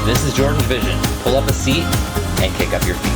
This is Jordan's Vision. Pull up a seat and kick up your feet.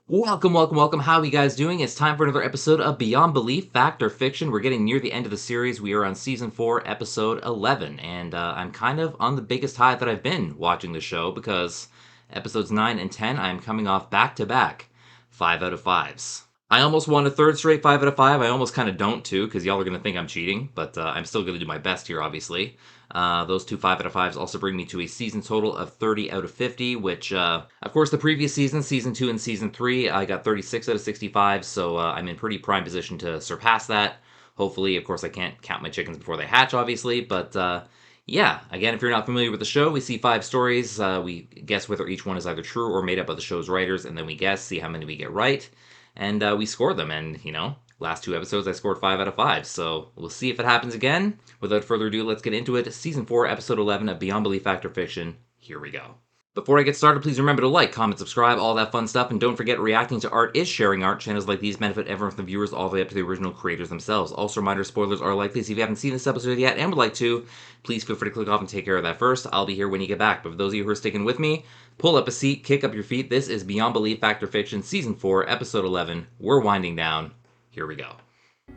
Welcome. How are you guys doing? It's time for another episode of Beyond Belief, Fact or Fiction. We're getting near the end of the series. We are on Season 4, Episode 11. And I'm kind of on the biggest high that I've been watching the show because Episodes 9 and 10, I'm coming off back-to-back 5 out of 5s. I almost won a third straight 5 out of 5. I almost kind of don't, too, because y'all are going to think I'm cheating. But I'm still going to do my best here, obviously. Those two 5 out of 5s also bring me to a season total of 30 out of 50, which, of course, the previous season, Season 2 and Season 3, I got 36 out of 65, so I'm in pretty prime position to surpass that. Hopefully, of course, I can't count my chickens before they hatch, obviously, but yeah, again, if you're not familiar with the show, we see 5 stories, we guess whether each one is either true or made up by the show's writers, and then we guess, see how many we get right, and we score them, and, you know, last 2 episodes I scored 5 out of 5, so we'll see if it happens again. Without further ado, let's get into it. Season 4, Episode 11 of Beyond Belief, Fact or Fiction. Here we go. Before I get started, please remember to like, comment, subscribe, all that fun stuff, and don't forget reacting to art is sharing art. Channels like these benefit everyone from the viewers all the way up to the original creators themselves. Also, reminder, spoilers are likely, so if you haven't seen this episode yet and would like to, please feel free to click off and take care of that first. I'll be here when you get back, but for those of you who are sticking with me, pull up a seat, kick up your feet. This is Beyond Belief, Fact or Fiction, Season 4, Episode 11. We're winding down. Here we go.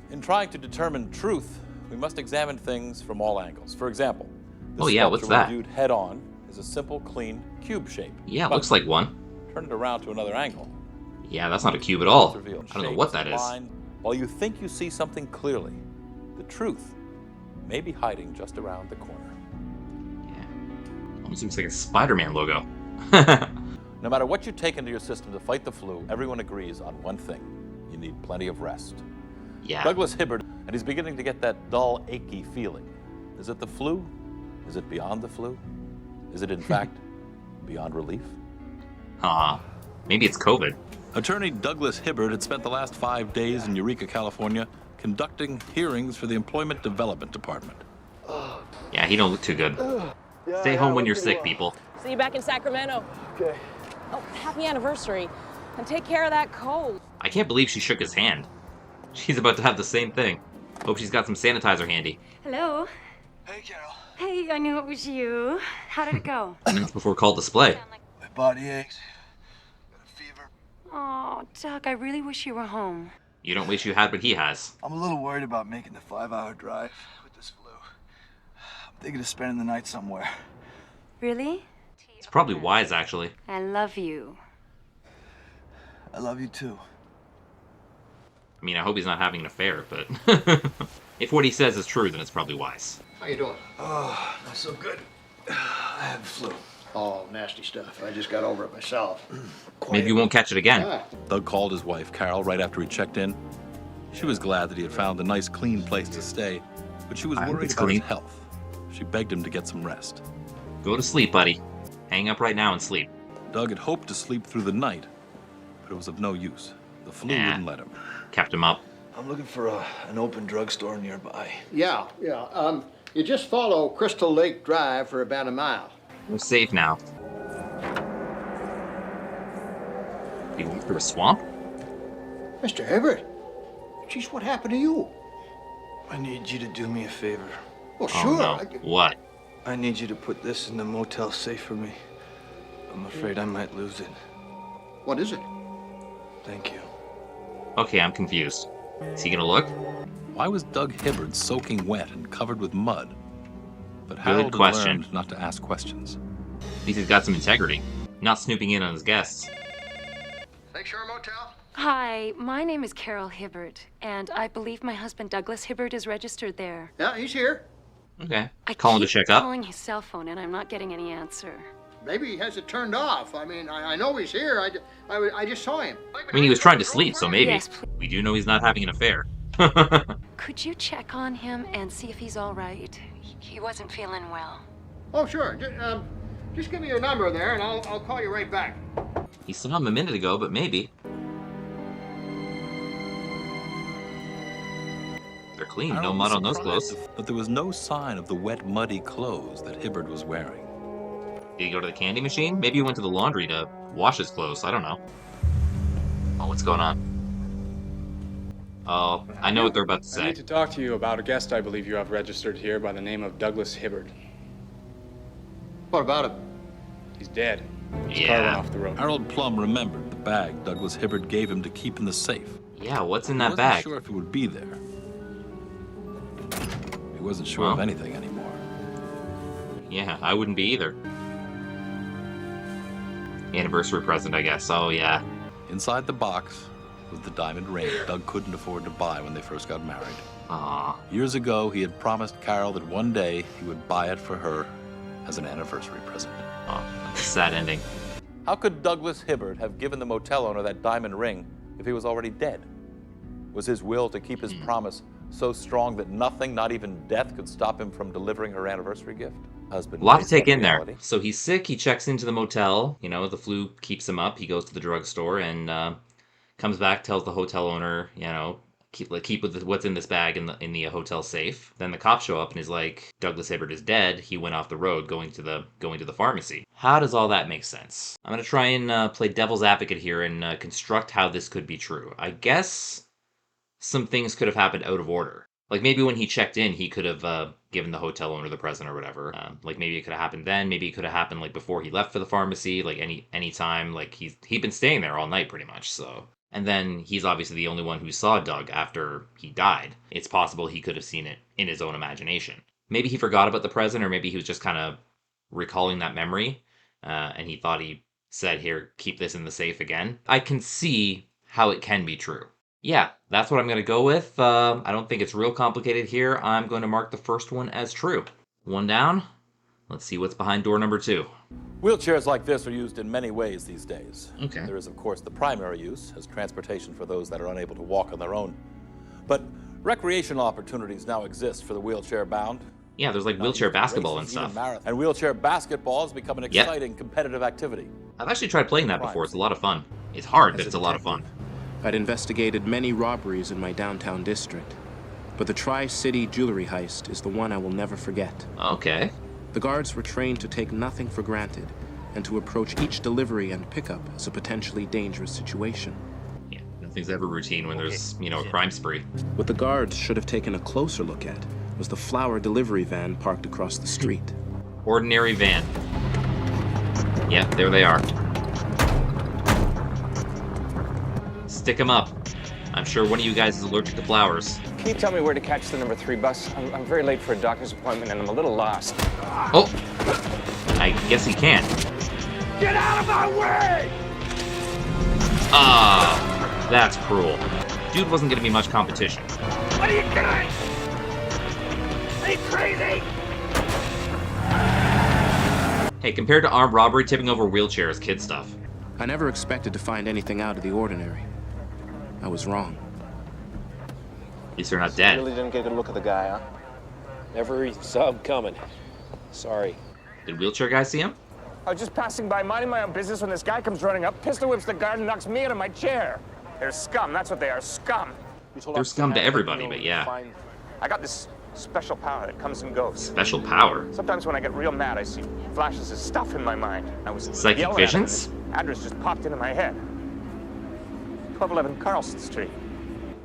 In trying to determine truth, we must examine things from all angles. For example, this what's that? viewed head-on is a simple, clean cube shape. Yeah, it looks like one. Turn it around to another angle. Yeah, that's not a cube at all. I don't know what that is. While you think you see something clearly, the truth may be hiding just around the corner. Yeah, almost looks like a Spider-Man logo. No matter what you take into your system to fight the flu, everyone agrees on one thing. You need plenty of rest. Yeah. Douglas Hibbert, and he's beginning to get that dull, achy feeling. Is it the flu? Is it beyond the flu? Is it, in fact, beyond relief? Maybe it's COVID. Attorney Douglas Hibbert had spent the last 5 days in Eureka, California, conducting hearings for the Employment Development Department. Yeah, he don't look too good. Stay home when you're sick, people. See you back in Sacramento. Okay. Oh, happy anniversary. And take care of that cold. I can't believe she shook his hand. She's about to have the same thing. Hope she's got some sanitizer handy. Hello. Hey, Carol. Hey, I knew it was you. How did it go? Minutes before call display. My body aches. Got a fever. Oh, Doug, I really wish you were home. You don't wish you had what he has. I'm a little worried about making the 5-hour drive with this flu. I'm thinking of spending the night somewhere. Really? It's probably wise, actually. I love you. I love you too. I mean, I hope he's not having an affair, but if what he says is true, then it's probably wise. How you doing? Oh, not so good. I have the flu. Oh, nasty stuff. I just got over it myself. Maybe you won't catch it again. Ah, Doug called his wife, Carol, right after he checked in. She was glad that he had found a nice, clean place to stay, but she was I hope worried it's about clean. his health. She begged him to get some rest. Go to sleep, buddy. Hang up right now and sleep. Doug had hoped to sleep through the night, but it was of no use. The flu Nah. wouldn't let him. Kept him up. I'm looking for an open drugstore nearby. yeah. You just follow Crystal Lake Drive for about a mile. We're safe now. You went through a swamp? Mr. Hibbert, geez, what happened to you? I need you to do me a favor. Well, Oh, sure. no. What? I need you to put this in the motel safe for me. I'm afraid I might lose it. What is it? Thank you. Okay, I'm confused. Is he gonna look? Why was Doug Hibbert soaking wet and covered with mud? But Good Harold had question. learned not to ask questions. At least he's got some integrity. Not snooping in on his guests. Lakeshore Motel? Hi, my name is Carol Hibbert, and I believe my husband Douglas Hibbert is registered there. Yeah, he's here. Okay. I Call him to keep check up. calling his cell phone, and I'm not getting any answer. Maybe he has it turned off. I mean, I know he's here. I just saw him. I mean, he was trying to sleep, so maybe. Yes, please. We do know he's not having an affair. Could you check on him and see if he's all right? He wasn't feeling well. Oh, sure. Just give me your number there, and I'll call you right back. He saw him a minute ago, but maybe. They're clean, no Harold mud was on those surprised clothes. But there was no sign of the wet, muddy clothes that Hibbert was wearing. Did he go to the candy machine? Maybe he went to the laundry to wash his clothes. I don't know. Oh, what's going on? Oh, I know what they're about to I say. need to talk to you about a guest I believe you have registered here by the name of Douglas Hibbert. What about him? He's dead. His car went Yeah. off the road. Harold Plum remembered the bag Douglas Hibbert gave him to keep in the safe. Yeah, what's in He that wasn't bag? sure if it would be there. He wasn't sure of Well. anything anymore. Yeah, I wouldn't be either. Anniversary present, I guess. Oh, yeah. Inside the box was the diamond ring Doug couldn't afford to buy when they first got married. Aw. Years ago, he had promised Carol that one day he would buy it for her as an anniversary present. Oh, that's a sad ending. How could Douglas Hibbert have given the motel owner that diamond ring if he was already dead? Was his will to keep his promise so strong that nothing, not even death, could stop him from delivering her anniversary gift? Husband A lot to faced take that in there. reality. So he's sick, he checks into the motel, you know, the flu keeps him up, he goes to the drugstore and comes back, tells the hotel owner, you know, keep with what's in this bag in the hotel safe. Then the cops show up and he's like, Douglas Hibbert is dead. He went off the road going to the pharmacy. How does all that make sense? I'm gonna try and play devil's advocate here and construct how this could be true. I guess some things could have happened out of order. Like maybe when he checked in, he could have given the hotel owner the present or whatever. Like maybe it could have happened then. Maybe it could have happened like before he left for the pharmacy. Like any time. Like he'd been staying there all night pretty much. So. And then he's obviously the only one who saw Doug after he died. It's possible he could have seen it in his own imagination. Maybe he forgot about the present, or maybe he was just kind of recalling that memory, and he thought he said, here, keep this in the safe again. I can see how it can be true. Yeah, that's what I'm going to go with. I don't think it's real complicated here. I'm going to mark the first one as true. One down. Let's see what's behind door number 2. Wheelchairs like this are used in many ways these days. Okay. There is, of course, the primary use as transportation for those that are unable to walk on their own. But recreational opportunities now exist for the wheelchair-bound. Yeah, there's like wheelchair basketball and stuff. And wheelchair basketball has become an Yep. exciting competitive activity. I've actually tried playing that before. It's a lot of fun. It's hard, but it's a lot of fun. I'd investigated many robberies in my downtown district, but the Tri-City jewelry heist is the one I will never forget. Okay. The guards were trained to take nothing for granted and to approach each delivery and pickup as a potentially dangerous situation. Yeah, nothing's ever routine when there's, you know, a crime spree. What the guards should have taken a closer look at was the flower delivery van parked across the street. Ordinary van. Yep, there they are. Stick 'em up. I'm sure one of you guys is allergic to flowers. Can you tell me where to catch the number 3 bus? I'm very late for a doctor's appointment and I'm a little lost. Oh! I guess he can. Get out of my way! Ah, that's cruel. Dude wasn't gonna be much competition. What are you doing? Are you crazy? Hey, compared to armed robbery, tipping over wheelchairs, kid stuff. I never expected to find anything out of the ordinary. I was wrong. At least they're not dead. Really didn't get a look at the guy, huh? Never saw him coming. Sorry. Did wheelchair guy see him? I was just passing by, minding my own business, when this guy comes running up, pistol whips the guard, and knocks me out of my chair. They're scum. That's what they are, scum. They're scum to everybody, but yeah. I got this special power that comes and goes. Special power. Sometimes when I get real mad, I see flashes of stuff in my mind. I was Psychic yelling at him, and visions? this address just popped into my head. 1211 Carlson Street.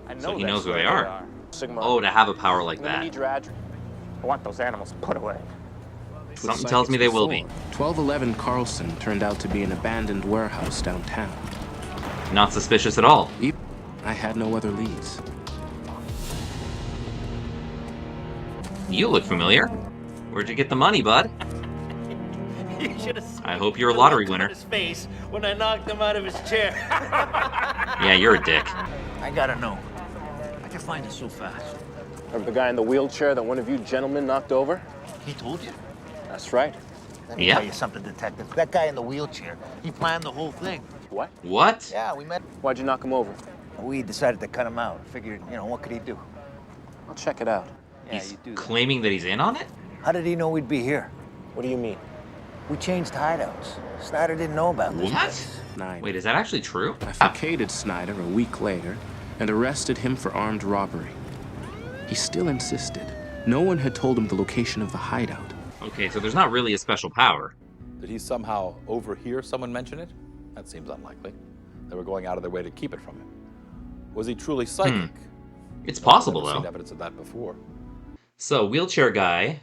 I know So he that's knows where they are. Sigma. Oh, to have a power like Let me that. need your address. I want those animals put away. Something tells me they will be. 1211 Carlson turned out to be an abandoned warehouse downtown. Not suspicious at all. I had no other leads. You look familiar. Where'd you get the money, bud? You should have seen I hope you're a the lottery look on winner. his face when I knocked him out of his chair. Yeah, you're a dick. I gotta know. How'd you find it so fast? Remember the guy in the wheelchair that one of you gentlemen knocked over? He told you. That's right. Let me Yeah. tell you something, detective. That guy in the wheelchair, he planned the whole thing. What? What? Yeah, we met. Why'd you knock him over? We decided to cut him out. Figured, what could he do? I'll check it out. Yeah, He's you do that. claiming that he's in on it? How did he know we'd be here? What do you mean? We changed hideouts. Snyder didn't know about this. What? 9. Wait, is that actually true? I vacated Snyder a week later and arrested him for armed robbery. He still insisted. No one had told him the location of the hideout. Okay, so there's not really a special power. Did he somehow overhear someone mention it? That seems unlikely. They were going out of their way to keep it from him. Was he truly psychic? It's possible, I've never seen though. evidence of that before. So, wheelchair guy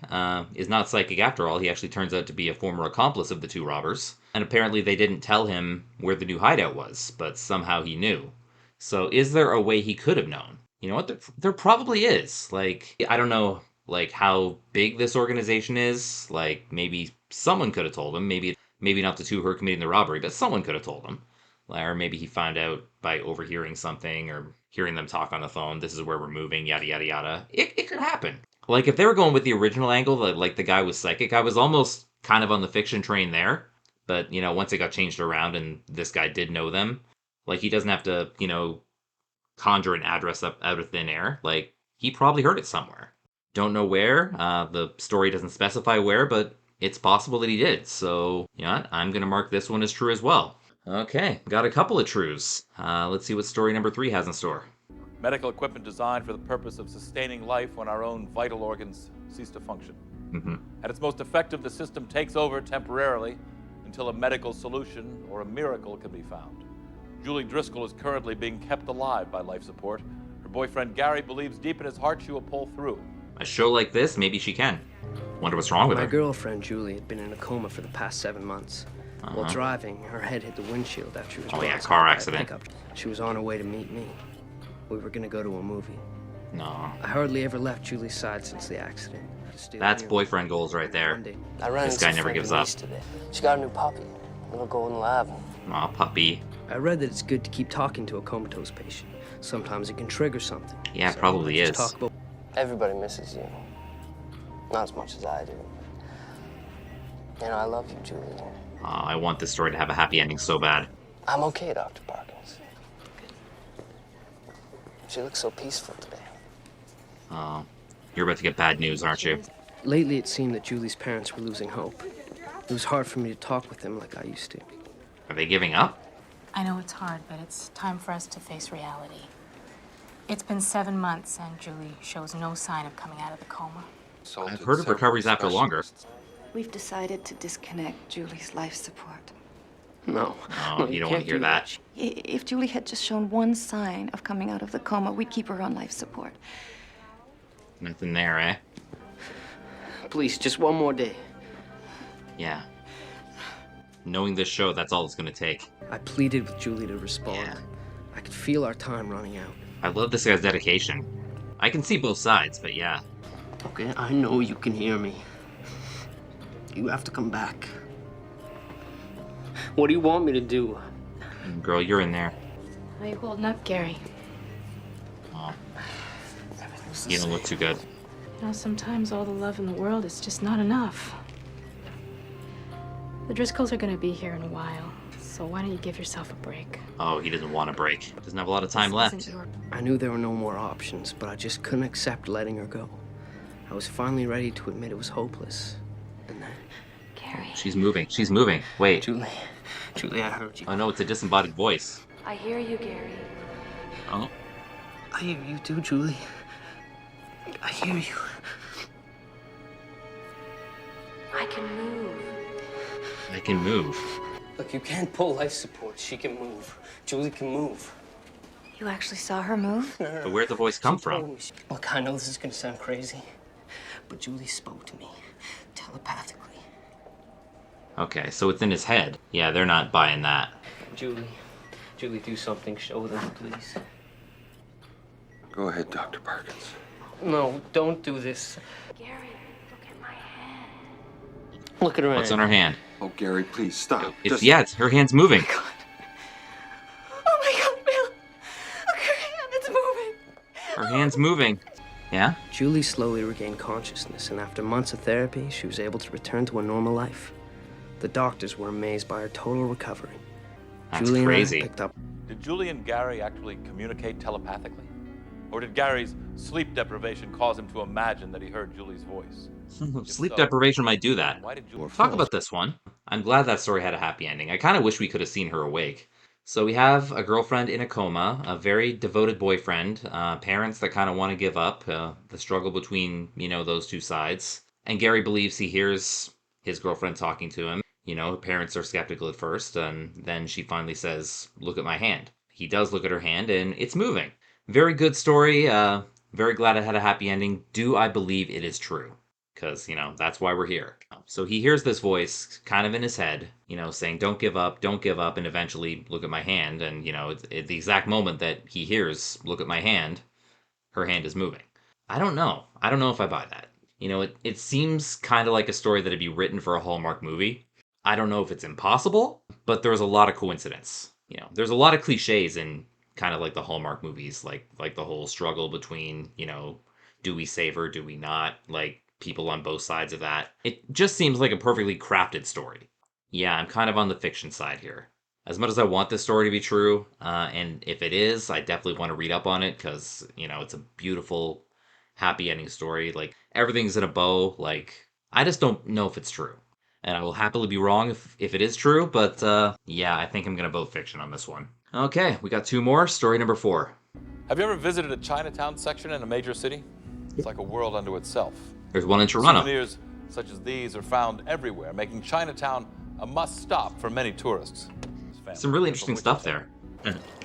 is not psychic after all. He actually turns out to be a former accomplice of the two robbers. And apparently they didn't tell him where the new hideout was, but somehow he knew. So, is there a way he could have known? You know what? There probably is. Like, I don't know, like, how big this organization is. Like, maybe someone could have told him. Maybe not the two who are committing the robbery, but someone could have told him. Or maybe he found out by overhearing something or hearing them talk on the phone, this is where we're moving, yada, yada, yada. It could happen. Like, if they were going with the original angle, that like the guy was psychic, I was almost kind of on the fiction train there. But, you know, once it got changed around and this guy did know them, like, he doesn't have to, you know, conjure an address up out of thin air. Like, he probably heard it somewhere. Don't know where. The story doesn't specify where, but it's possible that he did. So, you know what? I'm going to mark this one as true as well. Okay, got a couple of trues. Let's see what story number 3 has in store. Medical equipment designed for the purpose of sustaining life when our own vital organs cease to function. At its most effective, the system takes over temporarily until a medical solution or a miracle can be found. Julie Driscoll is currently being kept alive by life support. Her boyfriend Gary believes deep in his heart she will pull through. A show like this, maybe she can. Wonder what's wrong with her. My girlfriend Julie had been in a coma for the past 7 months. While driving, her head hit the windshield after she was Oh yeah, bounced car by a accident. pickup. She was on her way to meet me. We were gonna go to a movie. No. I hardly ever left Julie's side since the accident. That's boyfriend goals right there. I ran This guy never gives up. today. She got a new puppy, little golden lab. Aw, puppy. I read that it's good to keep talking to a comatose patient. Sometimes it can trigger something. Yeah, it probably is. Everybody misses you. Not as much as I do. You know, I love you, Julie. I want this story to have a happy ending so bad. I'm okay, Dr. Parkins. She looks so peaceful today. Oh, you're about to get bad news, aren't you? Lately, it seemed that Julie's parents were losing hope. It was hard for me to talk with them like I used to. Are they giving up? I know it's hard, but it's time for us to face reality. It's been 7 months, and Julie shows no sign of coming out of the coma. I've heard of recoveries after longer. We've decided to disconnect Julie's life support. No. Oh, you don't want to hear that. If Julie had just shown one sign of coming out of the coma, we'd keep her on life support. Nothing there, eh? Please, just one more day. Yeah. Knowing this show, that's all it's gonna take. I pleaded with Julie to respond. Yeah. I could feel our time running out. I love this guy's dedication. I can see both sides, but yeah. Okay, I know you can hear me. You have to come back. What do you want me to do? Girl, you're in there. How are you holding up, Gary? Oh. You don't look too good. You know, sometimes all the love in the world is just not enough. The Driscolls are gonna be here in a while, so why don't you give yourself a break? Oh, he doesn't want a break. Doesn't have a lot of time left. I knew there were no more options, but I just couldn't accept letting her go. I was finally ready to admit it was hopeless. And then... Gary. She's moving. She's moving. Wait. Julie, I heard you. Oh no, it's a disembodied voice. I hear you, Gary. Oh. I hear you too, Julie. I hear you. I can move. I can move. Look, you can't pull life support. She can move. Julie can move. You actually saw her move? But where'd the voice come from? Look, I know this is gonna sound crazy, but Julie spoke to me telepathically. Okay, so it's in his head. Yeah, they're not buying that. Julie, do something. Show them, please. Go ahead, Dr. Parkins. No, don't do this. Gary, look at my hand. Look at her What's on her hand? Oh, Gary, please stop. It's her hand's moving. Oh my God, Bill! Look, her hand, it's moving! Her hand's moving. Yeah? Julie slowly regained consciousness, and after months of therapy, she was able to return to a normal life. The doctors were amazed by her total recovery. That's Julie crazy. And I picked up. Did Julie and Gary actually communicate telepathically? Or did Gary's sleep deprivation cause him to imagine that he heard Julie's voice? Sleep deprivation might do that. Why did Julie Talk about this one. I'm glad that story had a happy ending. I kind of wish we could have seen her awake. So we have a girlfriend in a coma, a very devoted boyfriend, parents that kind of want to give up, the struggle between, those two sides. And Gary believes he hears his girlfriend talking to him. Her parents are skeptical at first, and then she finally says, "Look at my hand." He does look at her hand, and it's moving. Very good story. Very glad it had a happy ending. Do I believe it is true? Because, that's why we're here. So he hears this voice kind of in his head, saying, don't give up, and eventually look at my hand. And, at the exact moment that he hears, look at my hand, her hand is moving. I don't know. I don't know if I buy that. It seems kind of like a story that'd be written for a Hallmark movie. I don't know if it's impossible, but there's a lot of coincidence. There's a lot of cliches in kind of like the Hallmark movies, like the whole struggle between, do we save her, do we not? Like people on both sides of that. It just seems like a perfectly crafted story. Yeah, I'm kind of on the fiction side here. As much as I want this story to be true, and if it is, I definitely want to read up on it because, it's a beautiful, happy ending story. Like, everything's in a bow. Like, I just don't know if it's true. And I will happily be wrong if it is true, but yeah, I think I'm going to vote fiction on this one. Okay, we got 2 more. Story number 4. Have you ever visited a Chinatown section in a major city? It's like a world unto itself. There's one in Toronto. Souvenirs such as these are found everywhere, making Chinatown a must-stop for many tourists. Some really interesting stuff there.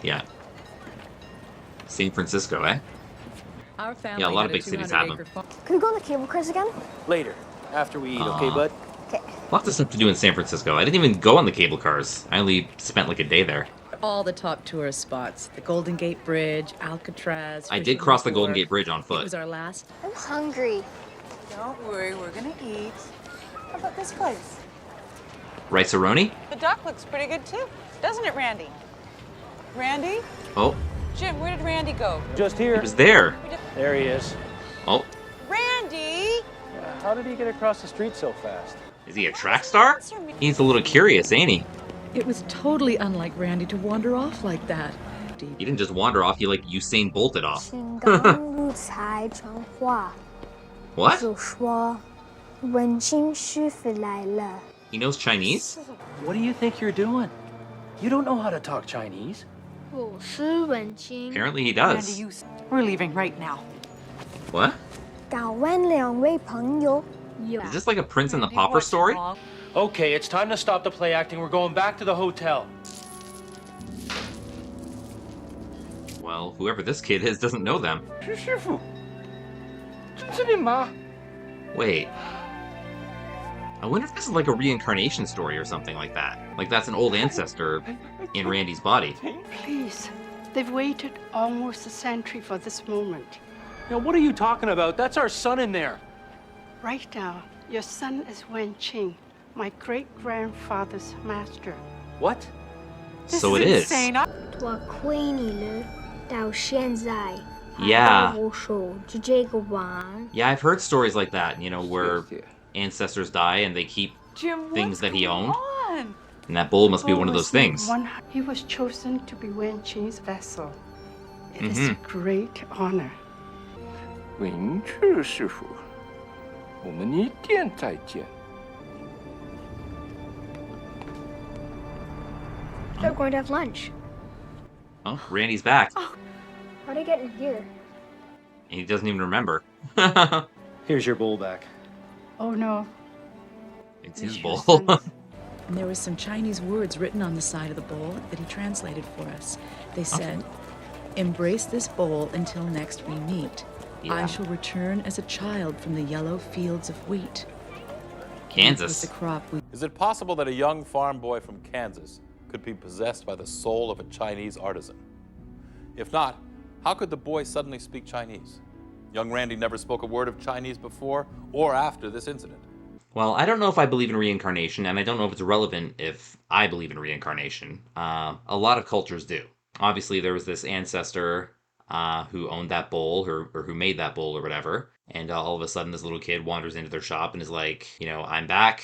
Yeah. San Francisco, eh? Our family Yeah, a lot had of big cities have them. Can we go on the cable cars again? Later, after we eat, okay, bud? Okay. Lots of stuff to do in San Francisco. I didn't even go on the cable cars. I only spent like a day there. All the top tourist spots. The Golden Gate Bridge, Alcatraz. I did cross the Golden Gate Bridge on It foot. was our last. I'm hungry. Don't worry, we're gonna eat. How about this place? Rice-A-Roni? The duck looks pretty good too, doesn't it, Randy? Randy? Oh, Jim, where did Randy go? Just here. he was there. There he is. Oh, Randy! How did he get across the street so fast? is he a track star? He's a little curious, ain't he? It was totally unlike Randy to wander off like that. He didn't just wander off, he like Usain bolted off. 请刚入才传话， What? 就说文清师傅来了。 He knows Chinese? What do you think you're doing? You don't know how to talk Chinese. 我是文清。 Apparently he does. We're leaving right now. What? 搞完两位朋友有 Is this like a Prince and the Pauper story? Okay, it's time to stop the play acting. We're going back to the hotel. Well, whoever this kid is doesn't know them. 是师傅，这是你妈。 Wait. I wonder if this is like a reincarnation story or something like that. Like that's an old ancestor in Randy's body. Please. They've waited almost a century for this moment. Now, what are you talking about? That's our son in there. Right now, your son is Wen Qing, my great-grandfather's master. What? So it is. 多亏你了，到现在 Yeah. 还到我手就这个碗。 Yeah, I've heard stories like that, where ancestors die and they keep Jim, things that he owned. on? And that bowl must be one of those things. He was chosen to be Wen Qing's vessel. It is a great honor. 文治师傅，我们一定再见。 They're going to have lunch. Oh, Randy's back. How'd I get in here? And he doesn't even remember. Here's your bowl back. Oh no. It's his bowl. And there was some Chinese words written on the side of the bowl that he translated for us. They said, "Embrace this bowl until next we meet. I shall return as a child from the yellow fields of wheat." Kansas. The crop we Is it possible that a young farm boy from Kansas could be possessed by the soul of a Chinese artisan? If not, how could the boy suddenly speak Chinese? Young Randy never spoke a word of Chinese before or after this incident. Well, I don't know if I believe in reincarnation, and I don't know if it's relevant if I believe in reincarnation. A lot of cultures do. Obviously, there was this ancestor who owned that bowl, or who made that bowl, or whatever. And all of a sudden, this little kid wanders into their shop and is like, I'm back.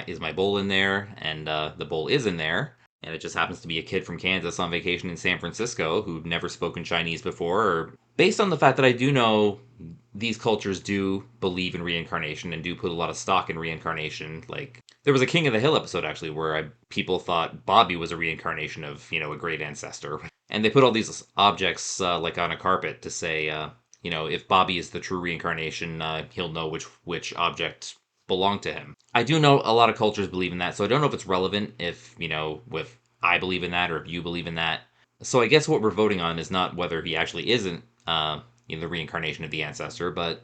Is my bowl in there? And the bowl is in there. And it just happens to be a kid from Kansas on vacation in San Francisco who'd never spoken Chinese before. Or based on the fact that I do know these cultures do believe in reincarnation and do put a lot of stock in reincarnation. Like, there was a King of the Hill episode, actually, where people thought Bobby was a reincarnation of, a great ancestor. And they put all these objects, like on a carpet to say, if Bobby is the true reincarnation, he'll know which object belonged to him. I do know a lot of cultures believe in that, so I don't know if it's relevant if I believe in that or if you believe in that. So I guess what we're voting on is not whether he actually isn't, the reincarnation of the ancestor, but,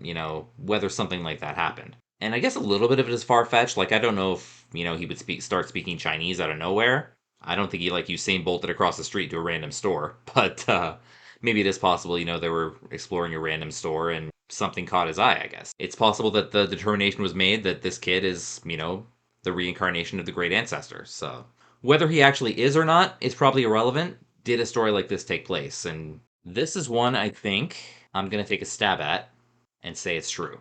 whether something like that happened. And I guess a little bit of it is far-fetched. Like, I don't know if, he would start speaking Chinese out of nowhere. I don't think he, like, Usain bolted across the street to a random store. But maybe it is possible, they were exploring a random store and something caught his eye, I guess. It's possible that the determination was made that this kid is, the reincarnation of the great ancestor. So whether he actually is or not is probably irrelevant. Did a story like this take place? And this is one I think I'm going to take a stab at and say it's true.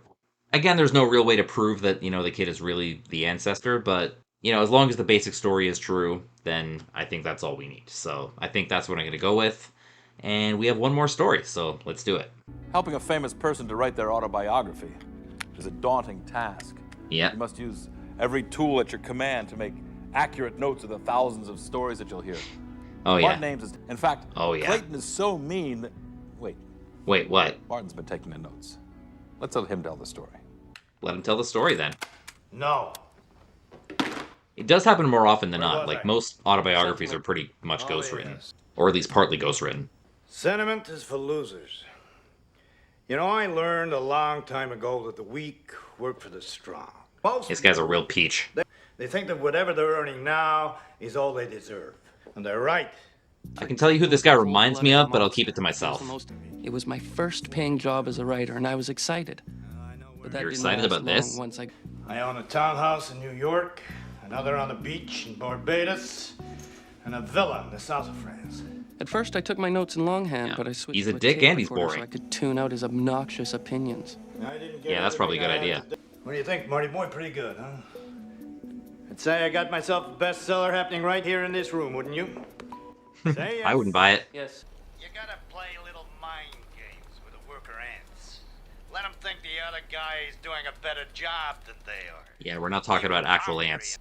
Again, there's no real way to prove that, the kid is really the ancestor, but, as long as the basic story is true, then I think that's all we need. So I think that's what I'm going to go with. And we have one more story, so let's do it. Helping a famous person to write their autobiography is a daunting task. Yeah. You must use every tool at your command to make accurate notes of the thousands of stories that you'll hear. Oh, yeah. Martin Ames is, in fact, Clayton is so mean that... Wait, what? Martin's been taking the notes. Let's let him tell the story. Let him tell the story, then. No. It does happen more often than not. Like, most autobiographies are pretty much ghostwritten. Yes. Or at least partly ghostwritten. Sentiment is for losers. I learned a long time ago that the weak work for the strong. This guy's a real peach. They think that whatever they're earning now is all they deserve. And they're right. I can tell you who this guy reminds me of, but I'll keep it to myself. It was my first paying job as a writer, and I was excited. But that You're didn't excited last about long this? Once I own a townhouse in New York, another on the beach in Barbados, and a villa in the south of France. At first, I took my notes in longhand, but I switched He's a to dick tape and he's recorder boring. So I could tune out his obnoxious opinions. Yeah, that's probably a good idea. What do you think, Marty boy? Pretty good, huh? I'd say I got myself a bestseller happening right here in this room, wouldn't you? Say yes. I wouldn't buy it. Yes. You gotta play little mind games with the worker ants. Let them think the other guy is doing a better job than they are. Yeah, we're not talking about actual ants.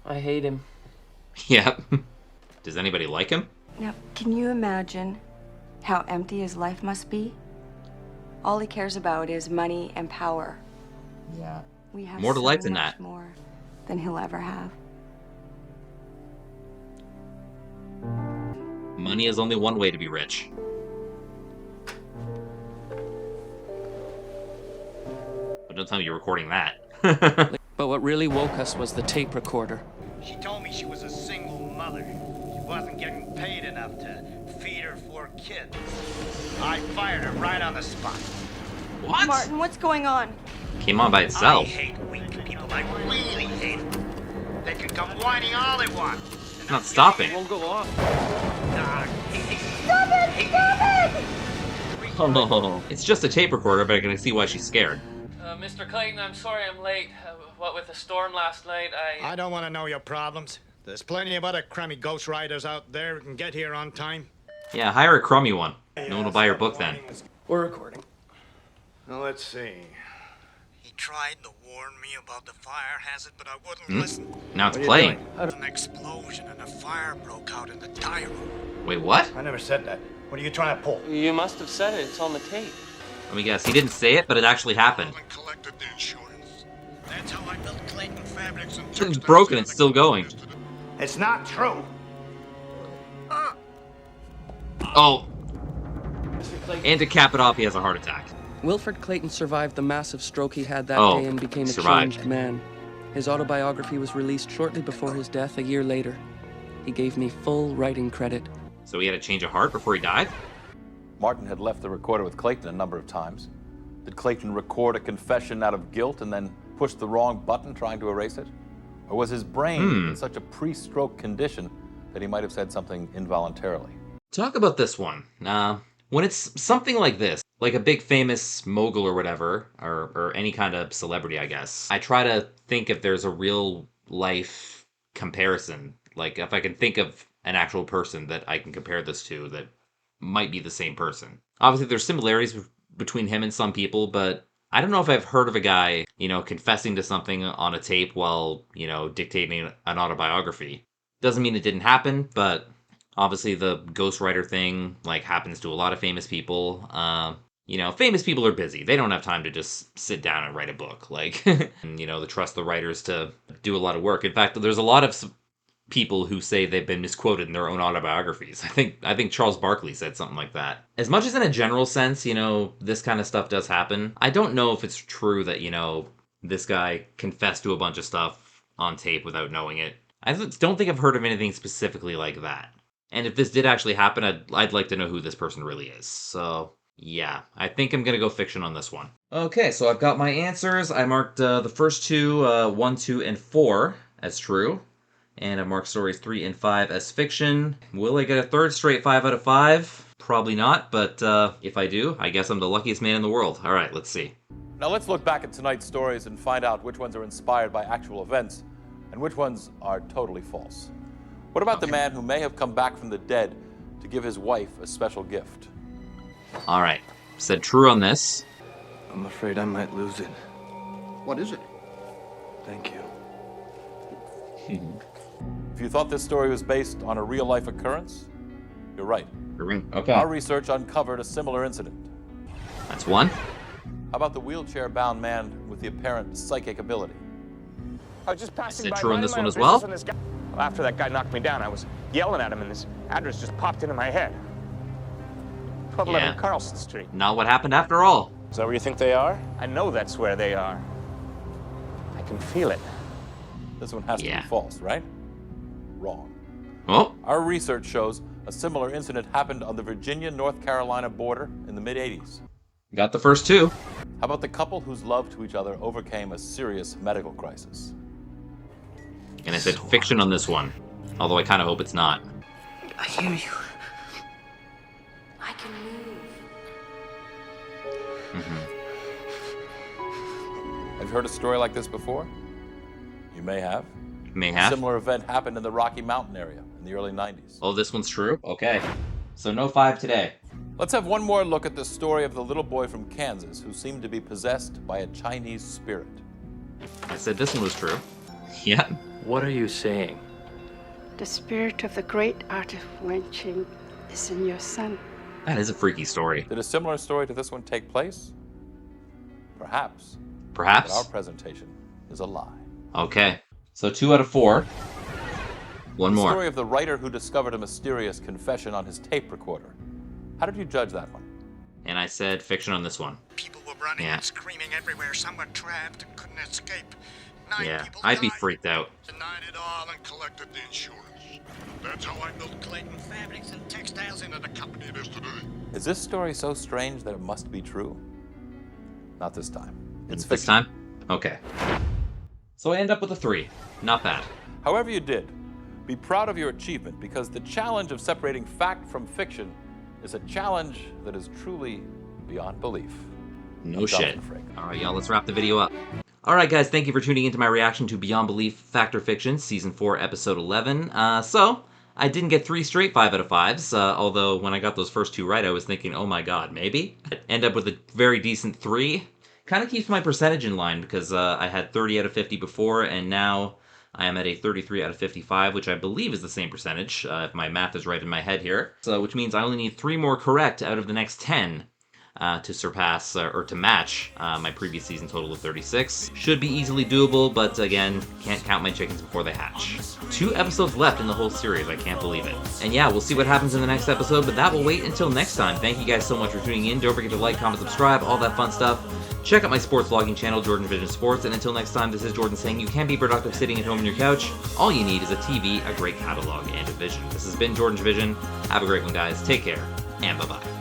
I hate him. Yep. Does anybody like him? Now, can you imagine how empty his life must be? All he cares about is money and power. Yeah. We have More to so life than much that. more than he'll ever have. Money is only one way to be rich. But don't tell me you're recording that. But what really woke us was the tape recorder. She told me she was a single mother. She wasn't getting paid enough to feed her 4 kids. I fired her right on the spot. What? Martin, what's going on? Came on by I itself. hate weak people. I really hate them. They can come whining all they want. It's not stopping. Won't go off. Stop it! Stop it! Oh no. It's just a tape recorder, but I can see why she's scared. Mr. Clayton, I'm sorry I'm late. What with the storm last night, I don't want to know your problems. There's plenty of other crummy ghost riders out there who can get here on time. Yeah, hire a crummy one. No one will buy your book then. We're recording. Now, let's see. He tried to warn me about the fire hazard, but I wouldn't listen. Now it's What are you playing. doing? An explosion and a fire broke out in the tire room. Wait, what? I never said that. What are you trying to pull? You must have said it. It's on the tape. Let me guess. He didn't say it, but it actually happened. Collected the insurance. That's how I built Clayton Fabrics and It's broken. It's still going. It's not true. Oh. And to cap it off, he has a heart attack. Wilfred Clayton survived the massive stroke he had that Oh, day and became a survived. changed man. His autobiography was released shortly before his death a year later. He gave me full writing credit. So he had a change of heart before he died? Martin had left the recorder with Clayton a number of times. Did Clayton record a confession out of guilt and then push the wrong button trying to erase it? Or was his brain in such a pre-stroke condition that he might have said something involuntarily? Talk about this one. When it's something like this, like a big famous mogul or whatever, or any kind of celebrity, I guess, I try to think if there's a real life comparison. Like if I can think of an actual person that I can compare this to that might be the same person. Obviously, there's similarities between him and some people, but I don't know if I've heard of a guy, confessing to something on a tape while, dictating an autobiography. Doesn't mean it didn't happen, but obviously the ghostwriter thing, happens to a lot of famous people. Famous people are busy. They don't have time to just sit down and write a book. And, they trust the writers to do a lot of work. In fact, there's a lot of people who say they've been misquoted in their own autobiographies. I think Charles Barkley said something like that. As much as in a general sense, you know, this kind of stuff does happen, I don't know if it's true that, you know, this guy confessed to a bunch of stuff on tape without knowing it. I don't think I've heard of anything specifically like that. And if this did actually happen, I'd like to know who this person really is. So, yeah, I think I'm going to go fiction on this one. Okay, so I've got my answers. I marked the first two, 1, 2, and 4 as true. And I marked stories 3 and 5 as fiction. Will I get a third straight 5 out of 5? Probably not, but if I do, I guess I'm the luckiest man in the world. All right, let's see. Now let's look back at tonight's stories and find out which ones are inspired by actual events and which ones are totally false. What about the man who may have come back from the dead to give his wife a special gift? All right, said true on this. I'm afraid I might lose it. What is it? Thank you. If you thought this story was based on a real-life occurrence, you're right. Okay. Our research uncovered a similar incident. That's one. How about the wheelchair-bound man with the apparent psychic ability? I was just passing by. True on this one as well? well? After that guy knocked me down, I was yelling at him, and this address just popped into my head. 1211 Carlson Street. Not what happened after all. Is that where you think they are? I know that's where they are. I can feel it. This one has to be false, right? Wrong. Oh. Our research shows a similar incident happened on the Virginia-North Carolina border in the mid-'80s. Got the first two. How about the couple whose love to each other overcame a serious medical crisis? And I said fiction on this one, although I kind of hope it's not. I hear you. I can move. Have you heard a story like this before? You may have. May have. A similar event happened in the Rocky Mountain area in the early 90s. Oh, this one's true? Okay. So no 5 today. Let's have one more look at the story of the little boy from Kansas who seemed to be possessed by a Chinese spirit. I said this one was true. Yeah. What are you saying? The spirit of the great artist Wen Qing is in your son. That is a freaky story. Did a similar story to this one take place? Perhaps. Perhaps. But our presentation is a lie. Okay. So 2 out of 4. One The more. story of the writer who discovered a mysterious confession on his tape recorder. How did you judge that one? And I said fiction on this one. People were running and screaming everywhere. Some were trapped and couldn't escape. 9 people I'd be died. freaked out. Denied it all and collected the insurance. That's how I built Clayton Fabrics and Textiles into the company it is today. Is this story so strange that it must be true? Not this time. It's This time? Okay. So I end up with a 3. Not bad. However you did, be proud of your achievement because the challenge of separating fact from fiction is a challenge that is truly beyond belief. No shit. All right, y'all, let's wrap the video up. All right, guys, thank you for tuning into my reaction to Beyond Belief Fact or Fiction, Season 4, Episode 11. So, I didn't get 3 straight 5 out of 5s, although when I got those first 2 right, I was thinking, oh my god, maybe? I'd end up with a very decent 3. Kind of keeps my percentage in line because I had 30 out of 50 before, and now I am at a 33 out of 55, which I believe is the same percentage, if my math is right in my head here. So, which means I only need 3 more correct out of the next 10 to surpass, or to match, my previous season total of 36. Should be easily doable, but again, can't count my chickens before they hatch. 2 episodes left in the whole series, I can't believe it. And yeah, we'll see what happens in the next episode, but that will wait until next time. Thank you guys so much for tuning in. Don't forget to like, comment, subscribe, all that fun stuff. Check out my sports vlogging channel, JordangeVision Sports, and until next time, this is Jordan saying you can be productive sitting at home on your couch. All you need is a TV, a great catalog, and a vision. This has been JordangeVision. Have a great one, guys. Take care, and bye-bye.